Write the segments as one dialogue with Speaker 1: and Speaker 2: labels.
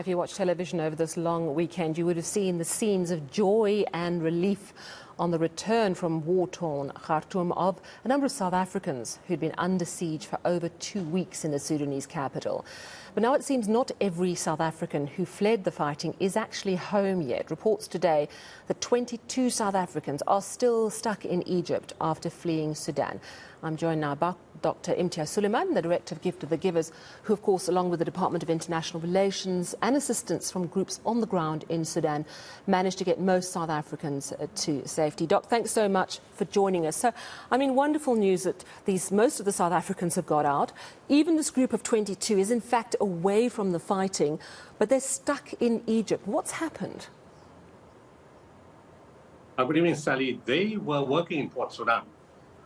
Speaker 1: if you watched television over this long weekend, you would have seen the scenes of joy and relief on the return from war-torn Khartoum of a number of South Africans who'd been under siege for over 2 weeks in the Sudanese capital. But now it seems not every South African who fled the fighting is actually home yet. Reports today that 22 South Africans are still stuck in Egypt after fleeing Sudan. I'm joined now by Dr. Imitiaz Sooliman, the director of the Givers, who, of course, along with the Department of International Relations and assistance from groups on the ground in Sudan, managed to get most South Africans to safety. Doc, thanks so much for joining us. So, I mean, wonderful news that most of the South Africans have got out. Even this group of 22 is, in fact, away from the fighting, but they're stuck in Egypt. What's happened?
Speaker 2: Good evening, Sally. They were working in Port Sudan,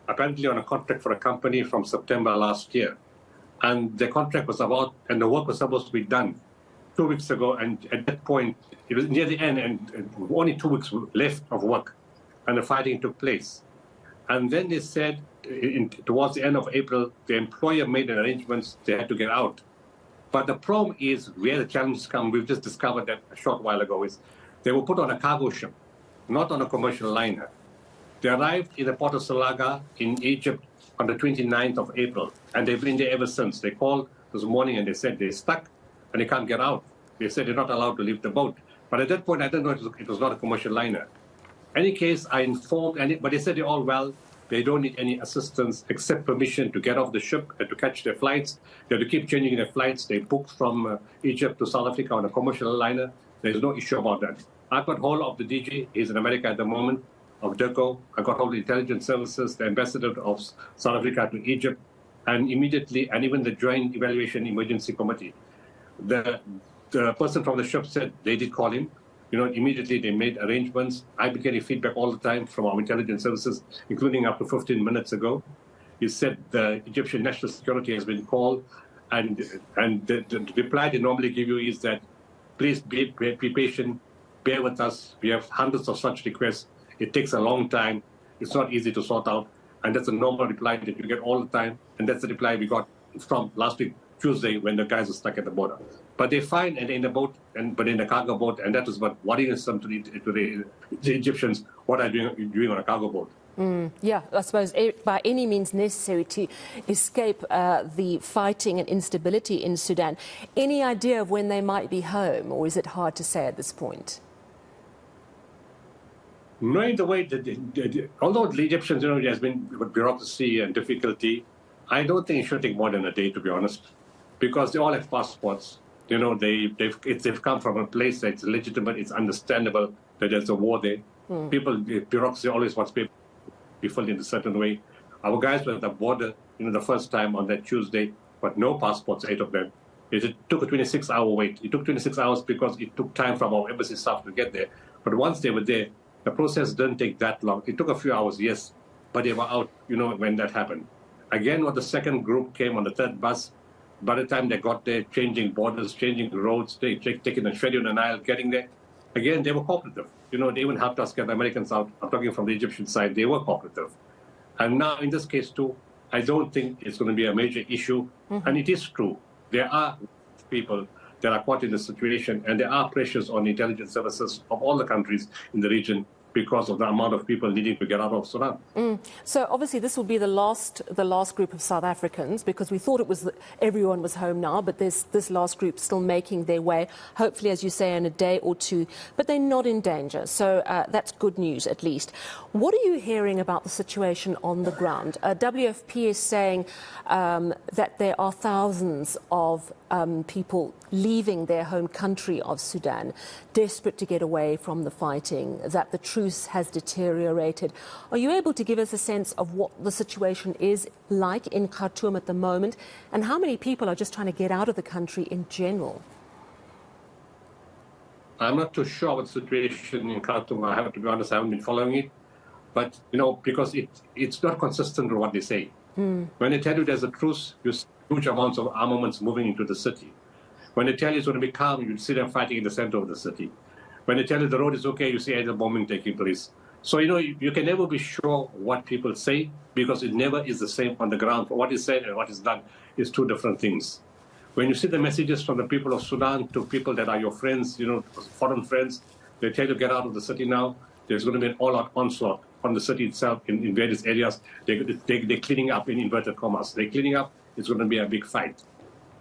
Speaker 2: apparently on a contract for a company from September last year. And the contract was about, and the work was supposed to be done 2 weeks ago. And at that point, it was near the end, and only 2 weeks left of work. And the fighting took place. And then they said, towards the end of April, the employer made arrangements, they had to get out. But the problem is, where the challenges come, we've just discovered that a short while ago, is they were put on a cargo ship, not on a commercial liner. They arrived in the port of Salaga in Egypt on the 29th of April, and they've been there ever since. They called this morning and they said they're stuck and they can't get out. They said they're not allowed to leave the boat. But at that point, I didn't know it was not a commercial liner. In any case, I informed, but they said they're all well. They don't need any assistance except permission to get off the ship and to catch their flights. They have to keep changing their flights. They booked from Egypt to South Africa on a commercial liner. There's no issue about that. I've got hold of the DG. He's in America at the moment, of DERCO. I got hold of the intelligence services, the ambassador of South Africa to Egypt, and immediately, and even the Joint Evaluation Emergency Committee. The person from the ship said they did call him. Immediately they made arrangements. I've been getting feedback all the time from our intelligence services, including up to 15 minutes ago. He said the Egyptian National Security has been called, and the reply they normally give you is that, please be patient, bear with us. We have hundreds of such requests. It takes a long time. It's not easy to sort out. And that's a normal reply that you get all the time. And that's the reply we got from last week, Tuesday, when the guys were stuck at the border. But they're fine, and they're in the boat, but in the cargo boat. And that was what worries them to the Egyptians. What are you doing on a cargo boat?
Speaker 1: Yeah, I suppose by any means necessary to escape the fighting and instability in Sudan. Any idea of when they might be home, or is it hard to say at this point?
Speaker 2: Knowing the way that, although the Egyptians, there's been bureaucracy and difficulty, I don't think it should take more than a day, to be honest, because they all have passports. They've come from a place that's legitimate. It's understandable that there's a war there. Bureaucracy always wants people to be filled in a certain way. Our guys were at the border, the first time on that Tuesday, but no passports, 8 of them. It took a 26-hour wait. It took 26 hours because it took time from our embassy staff to get there. But once they were there, the process didn't take that long. It took a few hours, yes, but they were out, when that happened. Again, when the second group came on the third bus, by the time they got there, changing borders, changing roads, taking a schedule and Nile, getting there, again, they were cooperative. They even helped us get the Americans out. I'm talking from the Egyptian side. They were cooperative. And now, in this case, too, I don't think it's going to be a major issue. And it is true. There are people that are caught in the situation, and there are pressures on intelligence services of all the countries in the region because of the amount of people needing to get out of Sudan.
Speaker 1: So obviously this will be the last group of South Africans, because we thought everyone was home now, but there's this last group still making their way, hopefully, as you say, in a day or two. But they're not in danger, so that's good news at least. What are you hearing about the situation on the ground? WFP is saying that there are thousands of people leaving their home country of Sudan, desperate to get away from the fighting, that the truce has deteriorated. Are you able to give us a sense of what the situation is like in Khartoum at the moment, and how many people are just trying to get out of the country in general?
Speaker 2: I'm not too sure about the situation in Khartoum. I have to be honest, I haven't been following it. But, because it's not consistent with what they say. When they tell you there's a truce, you see huge amounts of armaments moving into the city. When they tell you it's going to be calm, you see them fighting in the center of the city. When they tell you the road is okay, you see either bombing taking place. So, you can never be sure what people say, because it never is the same on the ground. What is said and what is done is two different things. When you see the messages from the people of Sudan to people that are your friends, foreign friends, they tell you get out of the city now. There's going to be an all-out onslaught on the city itself in various areas. They're cleaning up, in inverted commas. They're cleaning up. It's going to be a big fight.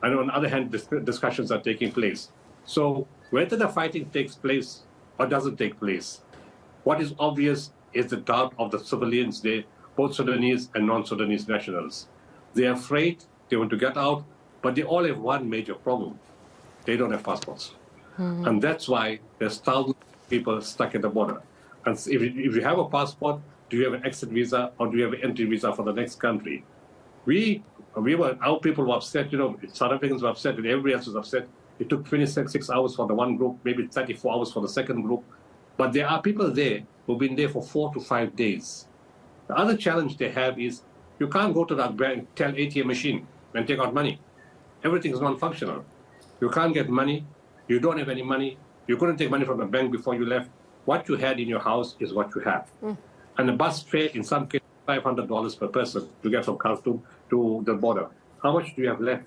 Speaker 2: And on the other hand, discussions are taking place. So whether the fighting takes place or doesn't take place, what is obvious is the doubt of the civilians there, both Sudanese and non-Sudanese nationals. They're afraid, they want to get out, but they all have one major problem. They don't have passports. And that's why there's thousands of people stuck at the border. And if you have a passport, do you have an exit visa or do you have an entry visa for the next country? Our people were upset, South Africans were upset and everybody else was upset. It took 26 hours for the one group, maybe 34 hours for the second group. But there are people there who've been there for 4 to 5 days. The other challenge they have is you can't go to that bank, tell ATM machine and take out money. Everything is non-functional. You can't get money. You don't have any money. You couldn't take money from the bank before you left. What you had in your house is what you have. And the bus fare, in some cases, $500 per person to get from Khartoum to the border. How much do you have left?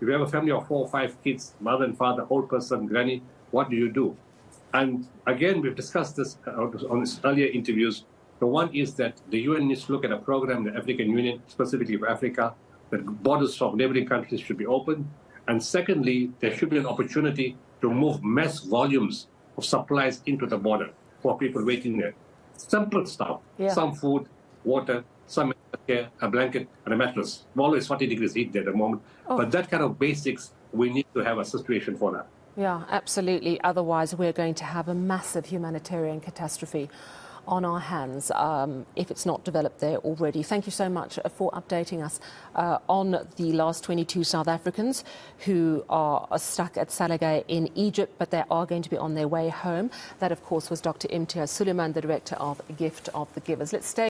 Speaker 2: If you have a family of 4 or 5 kids, mother and father, old person, granny, what do you do? And again, we've discussed this on these earlier interviews. The one is that the UN needs to look at a program, the African Union, specifically for Africa, that borders from neighboring countries should be open. And secondly, there should be an opportunity to move mass volumes of supplies into the border for people waiting there. Simple stuff, some food, water, some care, a blanket, and a mattress. Always 40 degrees heat there at the moment. But that kind of basics, we need to have a situation for that.
Speaker 1: Yeah, absolutely. Otherwise, we're going to have a massive humanitarian catastrophe on our hands if it's not developed there already. Thank you so much for updating us on the last 22 South Africans who are stuck at Salagay in Egypt, but they are going to be on their way home. That, of course, was Dr. Imitiaz Sooliman, the director of Gift of the Givers. Let's stay